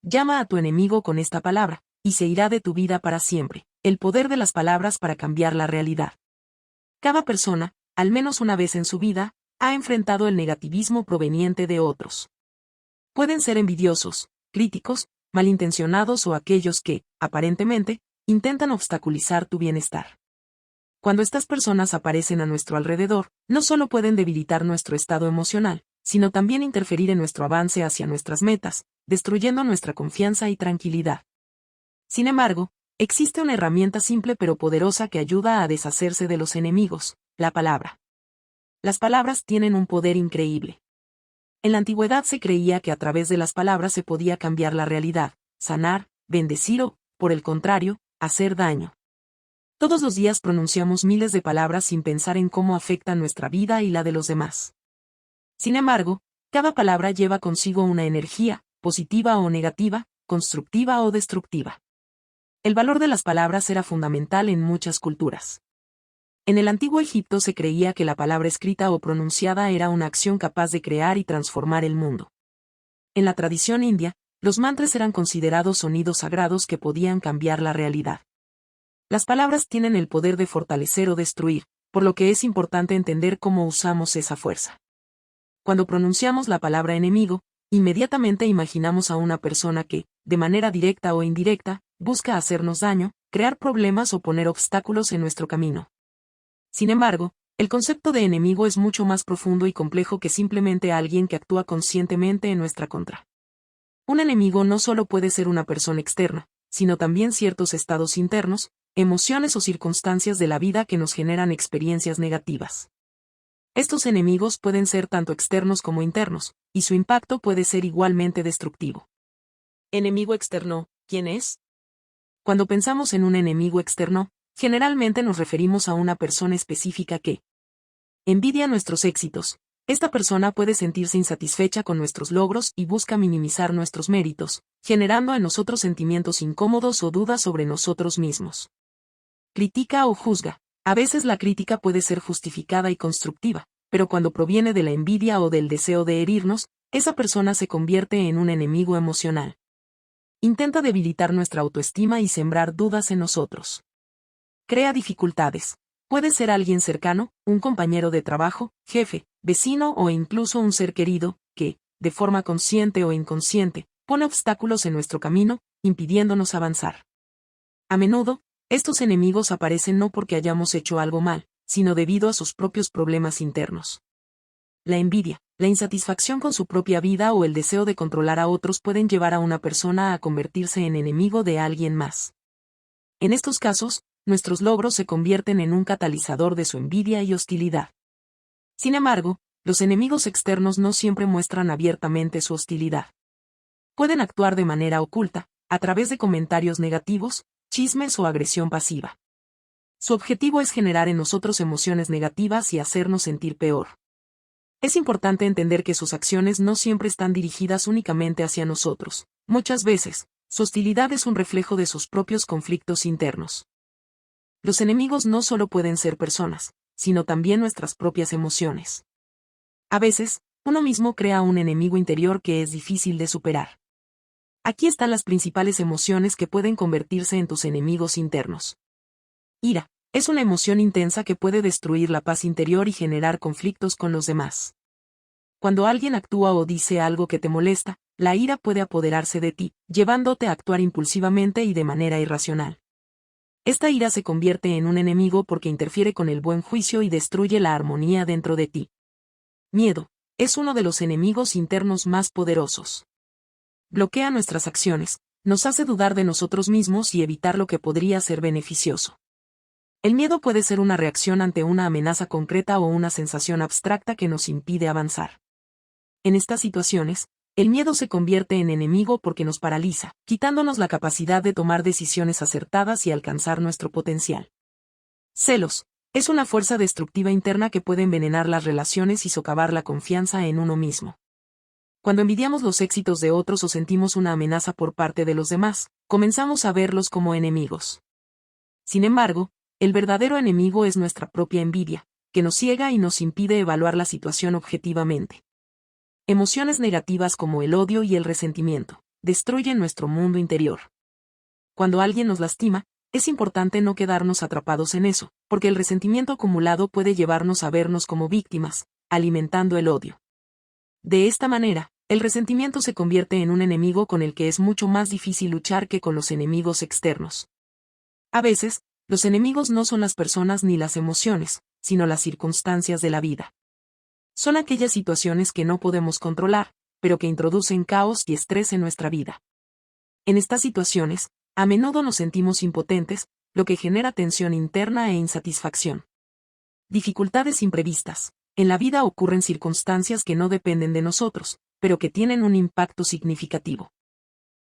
Llama a tu enemigo con esta palabra, y se irá de tu vida para siempre. El poder de las palabras para cambiar la realidad. Cada persona, al menos una vez en su vida, ha enfrentado el negativismo proveniente de otros. Pueden ser envidiosos, críticos, malintencionados o aquellos que, aparentemente, intentan obstaculizar tu bienestar. Cuando estas personas aparecen a nuestro alrededor, no solo pueden debilitar nuestro estado emocional, sino también interferir en nuestro avance hacia nuestras metas, destruyendo nuestra confianza y tranquilidad. Sin embargo, existe una herramienta simple pero poderosa que ayuda a deshacerse de los enemigos: la palabra. Las palabras tienen un poder increíble. En la antigüedad se creía que a través de las palabras se podía cambiar la realidad, sanar, bendecir o, por el contrario, hacer daño. Todos los días pronunciamos miles de palabras sin pensar en cómo afectan nuestra vida y la de los demás. Sin embargo, cada palabra lleva consigo una energía, positiva o negativa, constructiva o destructiva. El valor de las palabras era fundamental en muchas culturas. En el antiguo Egipto se creía que la palabra escrita o pronunciada era una acción capaz de crear y transformar el mundo. En la tradición india, los mantras eran considerados sonidos sagrados que podían cambiar la realidad. Las palabras tienen el poder de fortalecer o destruir, por lo que es importante entender cómo usamos esa fuerza. Cuando pronunciamos la palabra enemigo, inmediatamente imaginamos a una persona que, de manera directa o indirecta, busca hacernos daño, crear problemas o poner obstáculos en nuestro camino. Sin embargo, el concepto de enemigo es mucho más profundo y complejo que simplemente alguien que actúa conscientemente en nuestra contra. Un enemigo no solo puede ser una persona externa, sino también ciertos estados internos, emociones o circunstancias de la vida que nos generan experiencias negativas. Estos enemigos pueden ser tanto externos como internos, y su impacto puede ser igualmente destructivo. Enemigo externo, ¿quién es? Cuando pensamos en un enemigo externo, generalmente nos referimos a una persona específica que envidia nuestros éxitos. Esta persona puede sentirse insatisfecha con nuestros logros y busca minimizar nuestros méritos, generando en nosotros sentimientos incómodos o dudas sobre nosotros mismos. Critica o juzga. A veces la crítica puede ser justificada y constructiva, pero cuando proviene de la envidia o del deseo de herirnos, esa persona se convierte en un enemigo emocional. Intenta debilitar nuestra autoestima y sembrar dudas en nosotros. Crea dificultades. Puede ser alguien cercano, un compañero de trabajo, jefe, vecino o incluso un ser querido, que, de forma consciente o inconsciente, pone obstáculos en nuestro camino, impidiéndonos avanzar. A menudo, estos enemigos aparecen no porque hayamos hecho algo mal, sino debido a sus propios problemas internos. La envidia, la insatisfacción con su propia vida o el deseo de controlar a otros pueden llevar a una persona a convertirse en enemigo de alguien más. En estos casos, nuestros logros se convierten en un catalizador de su envidia y hostilidad. Sin embargo, los enemigos externos no siempre muestran abiertamente su hostilidad. Pueden actuar de manera oculta, a través de comentarios negativos, chismes o agresión pasiva. Su objetivo es generar en nosotros emociones negativas y hacernos sentir peor. Es importante entender que sus acciones no siempre están dirigidas únicamente hacia nosotros. Muchas veces, su hostilidad es un reflejo de sus propios conflictos internos. Los enemigos no solo pueden ser personas, sino también nuestras propias emociones. A veces, uno mismo crea un enemigo interior que es difícil de superar. Aquí están las principales emociones que pueden convertirse en tus enemigos internos. Ira. Es una emoción intensa que puede destruir la paz interior y generar conflictos con los demás. Cuando alguien actúa o dice algo que te molesta, la ira puede apoderarse de ti, llevándote a actuar impulsivamente y de manera irracional. Esta ira se convierte en un enemigo porque interfiere con el buen juicio y destruye la armonía dentro de ti. Miedo. Es uno de los enemigos internos más poderosos. Bloquea nuestras acciones, nos hace dudar de nosotros mismos y evitar lo que podría ser beneficioso. El miedo puede ser una reacción ante una amenaza concreta o una sensación abstracta que nos impide avanzar. En estas situaciones, el miedo se convierte en enemigo porque nos paraliza, quitándonos la capacidad de tomar decisiones acertadas y alcanzar nuestro potencial. Celos. Es una fuerza destructiva interna que puede envenenar las relaciones y socavar la confianza en uno mismo. Cuando envidiamos los éxitos de otros o sentimos una amenaza por parte de los demás, comenzamos a verlos como enemigos. Sin embargo, el verdadero enemigo es nuestra propia envidia, que nos ciega y nos impide evaluar la situación objetivamente. Emociones negativas como el odio y el resentimiento. destruyen nuestro mundo interior. Cuando alguien nos lastima, es importante no quedarnos atrapados en eso, porque el resentimiento acumulado puede llevarnos a vernos como víctimas, alimentando el odio. De esta manera, el resentimiento se convierte en un enemigo con el que es mucho más difícil luchar que con los enemigos externos. A veces, los enemigos no son las personas ni las emociones, sino las circunstancias de la vida. Son aquellas situaciones que no podemos controlar, pero que introducen caos y estrés en nuestra vida. En estas situaciones, a menudo nos sentimos impotentes, lo que genera tensión interna e insatisfacción. Dificultades imprevistas. En la vida ocurren circunstancias que no dependen de nosotros, pero que tienen un impacto significativo.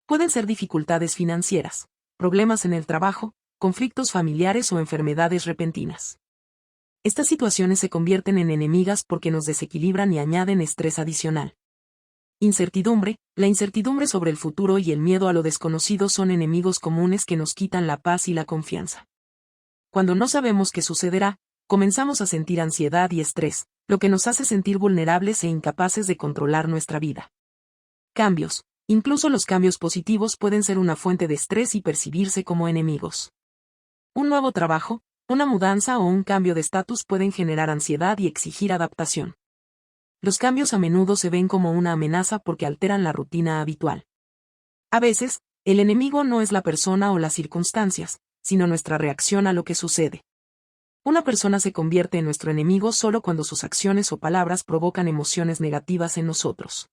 Pueden ser dificultades financieras, problemas en el trabajo, conflictos familiares o enfermedades repentinas. Estas situaciones se convierten en enemigas porque nos desequilibran y añaden estrés adicional. Incertidumbre. La incertidumbre sobre el futuro y el miedo a lo desconocido son enemigos comunes que nos quitan la paz y la confianza. Cuando no sabemos qué sucederá, comenzamos a sentir ansiedad y estrés, lo que nos hace sentir vulnerables e incapaces de controlar nuestra vida. Cambios. Incluso los cambios positivos pueden ser una fuente de estrés y percibirse como enemigos. Un nuevo trabajo, una mudanza o un cambio de estatus pueden generar ansiedad y exigir adaptación. Los cambios a menudo se ven como una amenaza porque alteran la rutina habitual. A veces, el enemigo no es la persona o las circunstancias, sino nuestra reacción a lo que sucede. Una persona se convierte en nuestro enemigo solo cuando sus acciones o palabras provocan emociones negativas en nosotros.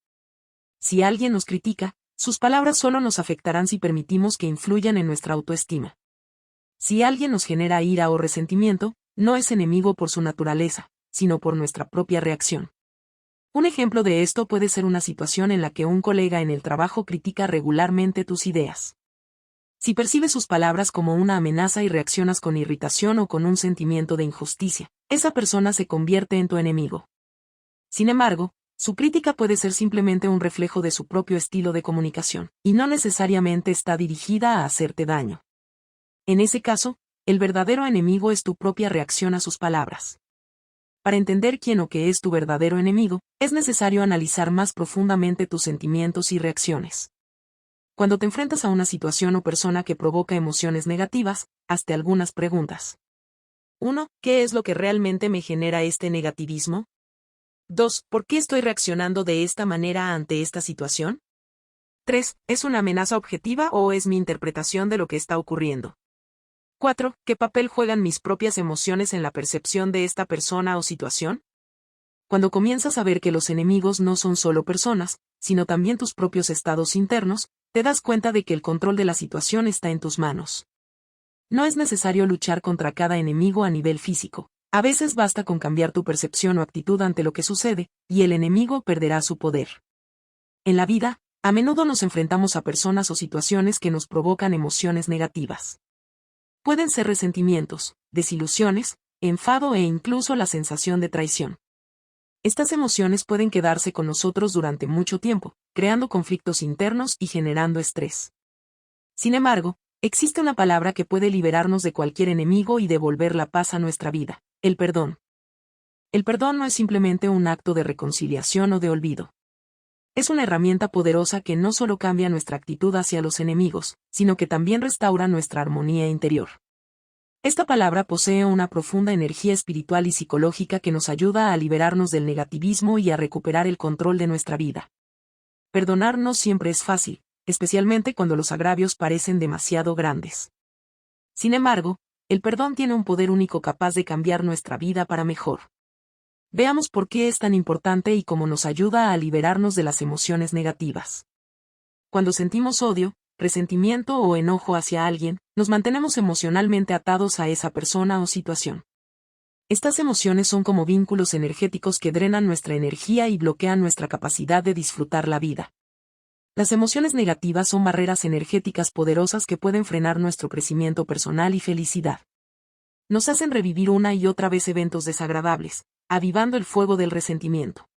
Si alguien nos critica, sus palabras solo nos afectarán si permitimos que influyan en nuestra autoestima. Si alguien nos genera ira o resentimiento, no es enemigo por su naturaleza, sino por nuestra propia reacción. Un ejemplo de esto puede ser una situación en la que un colega en el trabajo critica regularmente tus ideas. Si percibes sus palabras como una amenaza y reaccionas con irritación o con un sentimiento de injusticia, esa persona se convierte en tu enemigo. Sin embargo, su crítica puede ser simplemente un reflejo de su propio estilo de comunicación, y no necesariamente está dirigida a hacerte daño. En ese caso, el verdadero enemigo es tu propia reacción a sus palabras. Para entender quién o qué es tu verdadero enemigo, es necesario analizar más profundamente tus sentimientos y reacciones. Cuando te enfrentas a una situación o persona que provoca emociones negativas, hazte algunas preguntas. 1. ¿Qué es lo que realmente me genera este negativismo? 2. ¿Por qué estoy reaccionando de esta manera ante esta situación? 3. ¿Es una amenaza objetiva o es mi interpretación de lo que está ocurriendo? 4. ¿Qué papel juegan mis propias emociones en la percepción de esta persona o situación? Cuando comienzas a ver que los enemigos no son solo personas, sino también tus propios estados internos, te das cuenta de que el control de la situación está en tus manos. No es necesario luchar contra cada enemigo a nivel físico. A veces basta con cambiar tu percepción o actitud ante lo que sucede, y el enemigo perderá su poder. En la vida, a menudo nos enfrentamos a personas o situaciones que nos provocan emociones negativas. Pueden ser resentimientos, desilusiones, enfado e incluso la sensación de traición. Estas emociones pueden quedarse con nosotros durante mucho tiempo, creando conflictos internos y generando estrés. Sin embargo, existe una palabra que puede liberarnos de cualquier enemigo y devolver la paz a nuestra vida: el perdón. El perdón no es simplemente un acto de reconciliación o de olvido. Es una herramienta poderosa que no solo cambia nuestra actitud hacia los enemigos, sino que también restaura nuestra armonía interior. Esta palabra posee una profunda energía espiritual y psicológica que nos ayuda a liberarnos del negativismo y a recuperar el control de nuestra vida. Perdonar no siempre es fácil, especialmente cuando los agravios parecen demasiado grandes. Sin embargo, el perdón tiene un poder único capaz de cambiar nuestra vida para mejor. Veamos por qué es tan importante y cómo nos ayuda a liberarnos de las emociones negativas. Cuando sentimos odio, resentimiento o enojo hacia alguien, nos mantenemos emocionalmente atados a esa persona o situación. Estas emociones son como vínculos energéticos que drenan nuestra energía y bloquean nuestra capacidad de disfrutar la vida. Las emociones negativas son barreras energéticas poderosas que pueden frenar nuestro crecimiento personal y felicidad. Nos hacen revivir una y otra vez eventos desagradables, avivando el fuego del resentimiento.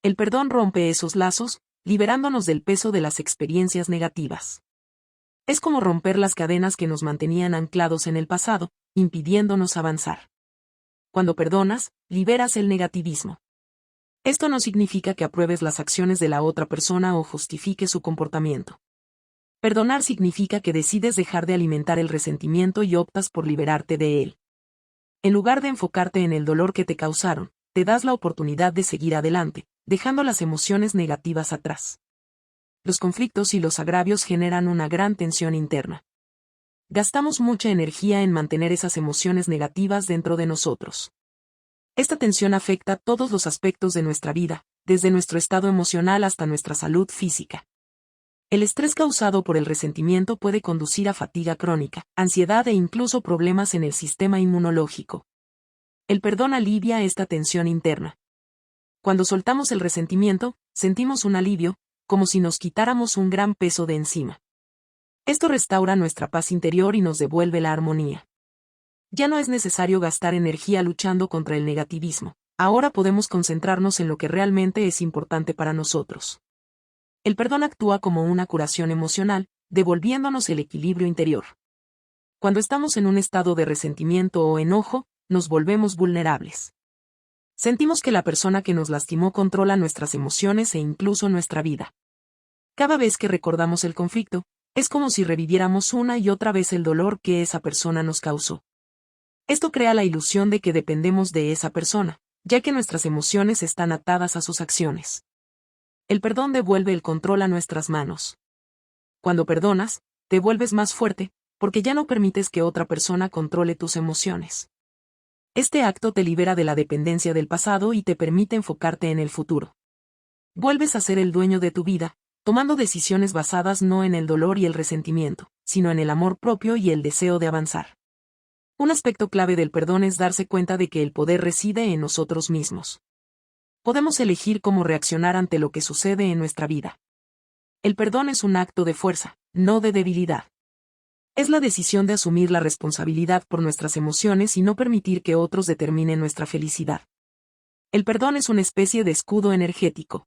El perdón rompe esos lazos, liberándonos del peso de las experiencias negativas. Es como romper las cadenas que nos mantenían anclados en el pasado, impidiéndonos avanzar. Cuando perdonas, liberas el negativismo. Esto no significa que apruebes las acciones de la otra persona o justifiques su comportamiento. Perdonar significa que decides dejar de alimentar el resentimiento y optas por liberarte de él. En lugar de enfocarte en el dolor que te causaron, te das la oportunidad de seguir adelante, dejando las emociones negativas atrás. Los conflictos y los agravios generan una gran tensión interna. Gastamos mucha energía en mantener esas emociones negativas dentro de nosotros. Esta tensión afecta todos los aspectos de nuestra vida, desde nuestro estado emocional hasta nuestra salud física. El estrés causado por el resentimiento puede conducir a fatiga crónica, ansiedad e incluso problemas en el sistema inmunológico. El perdón alivia esta tensión interna. Cuando soltamos el resentimiento, sentimos un alivio, como si nos quitáramos un gran peso de encima. Esto restaura nuestra paz interior y nos devuelve la armonía. Ya no es necesario gastar energía luchando contra el negativismo. Ahora podemos concentrarnos en lo que realmente es importante para nosotros. El perdón actúa como una curación emocional, devolviéndonos el equilibrio interior. Cuando estamos en un estado de resentimiento o enojo, nos volvemos vulnerables. Sentimos que la persona que nos lastimó controla nuestras emociones e incluso nuestra vida. Cada vez que recordamos el conflicto, es como si reviviéramos una y otra vez el dolor que esa persona nos causó. Esto crea la ilusión de que dependemos de esa persona, ya que nuestras emociones están atadas a sus acciones. El perdón devuelve el control a nuestras manos. Cuando perdonas, te vuelves más fuerte, porque ya no permites que otra persona controle tus emociones. Este acto te libera de la dependencia del pasado y te permite enfocarte en el futuro. Vuelves a ser el dueño de tu vida, tomando decisiones basadas no en el dolor y el resentimiento, sino en el amor propio y el deseo de avanzar. Un aspecto clave del perdón es darse cuenta de que el poder reside en nosotros mismos. Podemos elegir cómo reaccionar ante lo que sucede en nuestra vida. El perdón es un acto de fuerza, no de debilidad. Es la decisión de asumir la responsabilidad por nuestras emociones y no permitir que otros determinen nuestra felicidad. El perdón es una especie de escudo energético.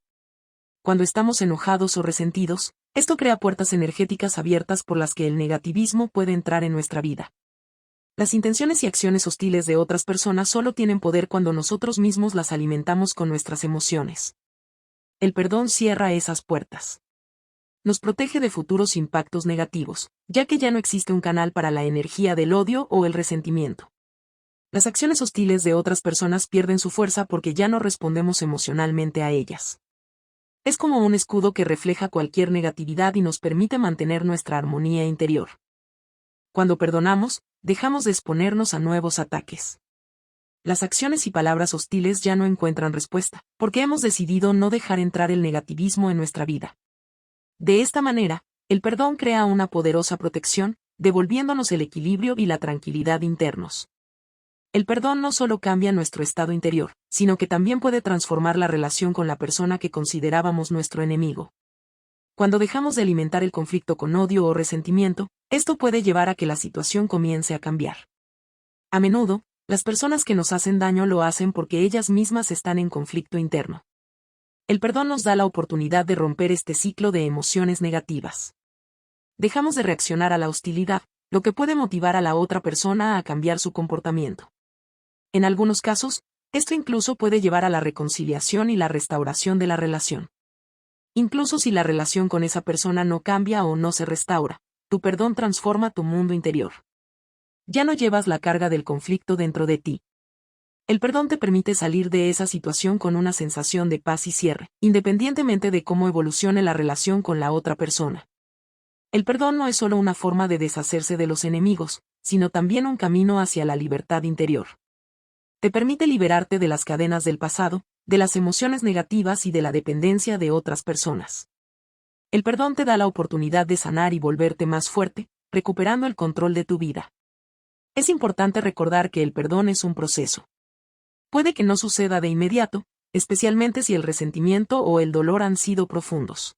Cuando estamos enojados o resentidos, esto crea puertas energéticas abiertas por las que el negativismo puede entrar en nuestra vida. Las intenciones y acciones hostiles de otras personas solo tienen poder cuando nosotros mismos las alimentamos con nuestras emociones. El perdón cierra esas puertas. Nos protege de futuros impactos negativos, ya que ya no existe un canal para la energía del odio o el resentimiento. Las acciones hostiles de otras personas pierden su fuerza porque ya no respondemos emocionalmente a ellas. Es como un escudo que refleja cualquier negatividad y nos permite mantener nuestra armonía interior. Cuando perdonamos, dejamos de exponernos a nuevos ataques. Las acciones y palabras hostiles ya no encuentran respuesta, porque hemos decidido no dejar entrar el negativismo en nuestra vida. De esta manera, el perdón crea una poderosa protección, devolviéndonos el equilibrio y la tranquilidad internos. El perdón no solo cambia nuestro estado interior, sino que también puede transformar la relación con la persona que considerábamos nuestro enemigo. Cuando dejamos de alimentar el conflicto con odio o resentimiento, esto puede llevar a que la situación comience a cambiar. A menudo, las personas que nos hacen daño lo hacen porque ellas mismas están en conflicto interno. El perdón nos da la oportunidad de romper este ciclo de emociones negativas. Dejamos de reaccionar a la hostilidad, lo que puede motivar a la otra persona a cambiar su comportamiento. En algunos casos, esto incluso puede llevar a la reconciliación y la restauración de la relación. Incluso si la relación con esa persona no cambia o no se restaura, tu perdón transforma tu mundo interior. Ya no llevas la carga del conflicto dentro de ti. El perdón te permite salir de esa situación con una sensación de paz y cierre, independientemente de cómo evolucione la relación con la otra persona. El perdón no es solo una forma de deshacerse de los enemigos, sino también un camino hacia la libertad interior. Te permite liberarte de las cadenas del pasado, de las emociones negativas y de la dependencia de otras personas. El perdón te da la oportunidad de sanar y volverte más fuerte, recuperando el control de tu vida. Es importante recordar que el perdón es un proceso. Puede que no suceda de inmediato, especialmente si el resentimiento o el dolor han sido profundos.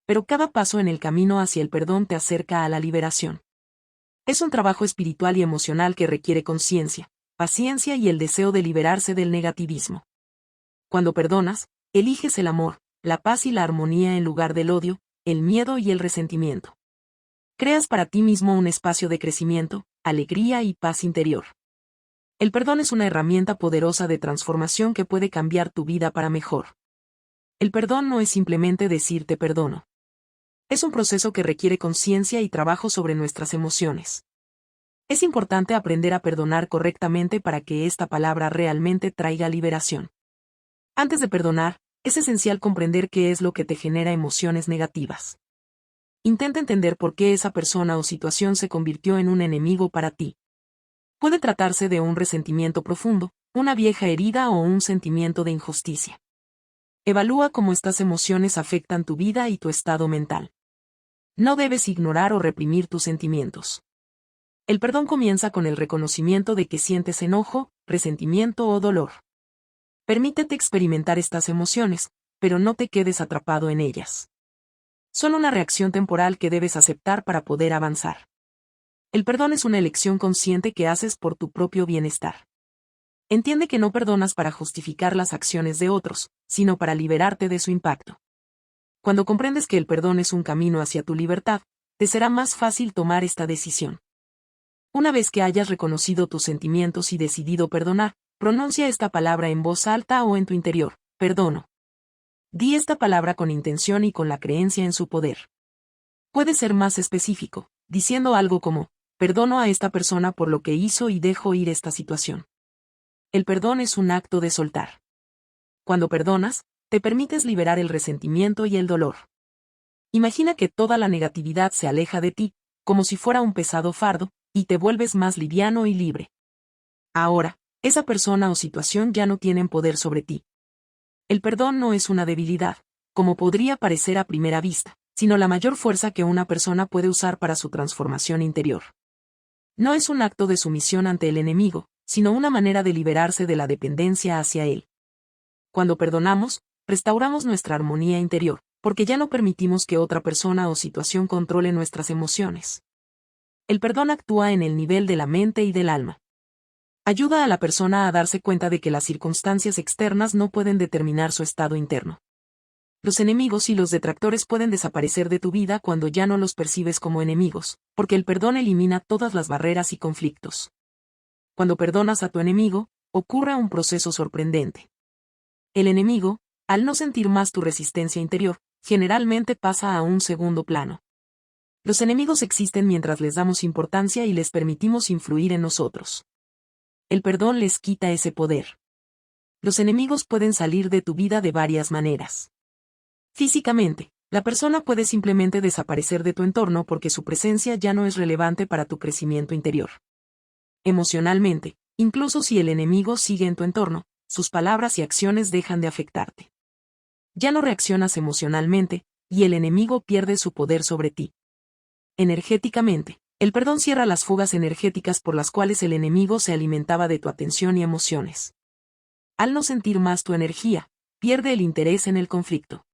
Pero cada paso en el camino hacia el perdón te acerca a la liberación. Es un trabajo espiritual y emocional que requiere conciencia, paciencia y el deseo de liberarse del negativismo. Cuando perdonas, eliges el amor, la paz y la armonía en lugar del odio, el miedo y el resentimiento. Creas para ti mismo un espacio de crecimiento, alegría y paz interior. El perdón es una herramienta poderosa de transformación que puede cambiar tu vida para mejor. El perdón no es simplemente decir te perdono. Es un proceso que requiere conciencia y trabajo sobre nuestras emociones. Es importante aprender a perdonar correctamente para que esta palabra realmente traiga liberación. Antes de perdonar, es esencial comprender qué es lo que te genera emociones negativas. Intenta entender por qué esa persona o situación se convirtió en un enemigo para ti. Puede tratarse de un resentimiento profundo, una vieja herida o un sentimiento de injusticia. Evalúa cómo estas emociones afectan tu vida y tu estado mental. No debes ignorar o reprimir tus sentimientos. El perdón comienza con el reconocimiento de que sientes enojo, resentimiento o dolor. Permítete experimentar estas emociones, pero no te quedes atrapado en ellas. Son una reacción temporal que debes aceptar para poder avanzar. El perdón es una elección consciente que haces por tu propio bienestar. Entiende que no perdonas para justificar las acciones de otros, sino para liberarte de su impacto. Cuando comprendes que el perdón es un camino hacia tu libertad, te será más fácil tomar esta decisión. Una vez que hayas reconocido tus sentimientos y decidido perdonar, pronuncia esta palabra en voz alta o en tu interior: perdono. Di esta palabra con intención y con la creencia en su poder. Puedes ser más específico, diciendo algo como: perdono a esta persona por lo que hizo y dejo ir esta situación. El perdón es un acto de soltar. Cuando perdonas, te permites liberar el resentimiento y el dolor. Imagina que toda la negatividad se aleja de ti, como si fuera un pesado fardo, y te vuelves más liviano y libre. Ahora, esa persona o situación ya no tienen poder sobre ti. El perdón no es una debilidad, como podría parecer a primera vista, sino la mayor fuerza que una persona puede usar para su transformación interior. No es un acto de sumisión ante el enemigo, sino una manera de liberarse de la dependencia hacia él. Cuando perdonamos, restauramos nuestra armonía interior, porque ya no permitimos que otra persona o situación controle nuestras emociones. El perdón actúa en el nivel de la mente y del alma. Ayuda a la persona a darse cuenta de que las circunstancias externas no pueden determinar su estado interno. Los enemigos y los detractores pueden desaparecer de tu vida cuando ya no los percibes como enemigos, porque el perdón elimina todas las barreras y conflictos. Cuando perdonas a tu enemigo, ocurre un proceso sorprendente. El enemigo, al no sentir más tu resistencia interior, generalmente pasa a un segundo plano. Los enemigos existen mientras les damos importancia y les permitimos influir en nosotros. El perdón les quita ese poder. Los enemigos pueden salir de tu vida de varias maneras. Físicamente, la persona puede simplemente desaparecer de tu entorno porque su presencia ya no es relevante para tu crecimiento interior. Emocionalmente, incluso si el enemigo sigue en tu entorno, sus palabras y acciones dejan de afectarte. Ya no reaccionas emocionalmente, y el enemigo pierde su poder sobre ti. Energéticamente, el perdón cierra las fugas energéticas por las cuales el enemigo se alimentaba de tu atención y emociones. Al no sentir más tu energía, pierde el interés en el conflicto.